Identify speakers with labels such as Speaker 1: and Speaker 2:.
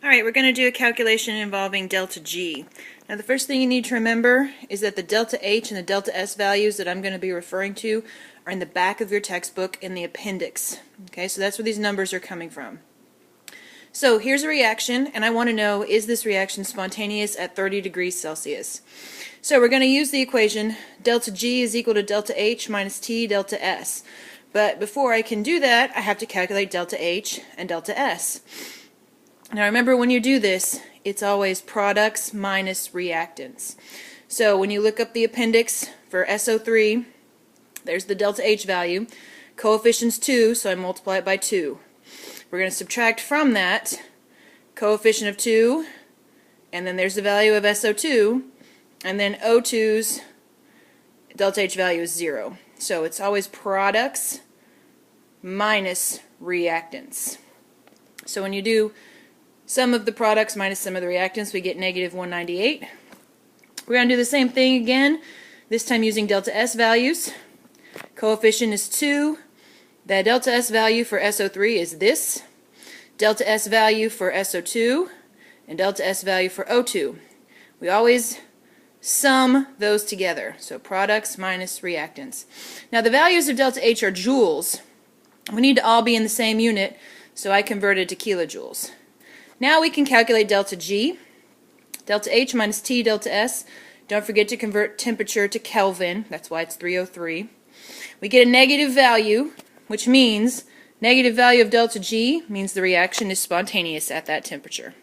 Speaker 1: Alright, we're going to do a calculation involving delta G. Now the first thing you need to remember is that the delta H and the delta S values that I'm going to be referring to are in the back of your textbook in the appendix. Okay, so that's where these numbers are coming from. So here's a reaction, and I want to know, is this reaction spontaneous at 30 degrees Celsius? So we're going to use the equation delta G is equal to delta H minus T delta S. But before I can do that, I have to calculate delta H and delta S. Now remember, when you do this, it's always products minus reactants. So when you look up the appendix for SO3, there's the delta H value. Coefficient's 2, so I multiply it by 2. We're going to subtract from that coefficient of 2, and then there's the value of SO2, and then O2's delta H value is 0. So it's always products minus reactants. So when you do sum of the products minus sum of the reactants, we get negative 198. We're going to do the same thing again, this time using delta S values. Coefficient is 2. The delta S value for SO3 is this. Delta S value for SO2 and delta S value for O2. We always sum those together. So products minus reactants. Now the values of delta H are joules. We need to all be in the same unit, so I converted to kilojoules. Now we can calculate delta G. Delta H minus T delta S. Don't forget to convert temperature to Kelvin. That's why it's 303. We get a negative value, which means negative value of delta G means the reaction is spontaneous at that temperature.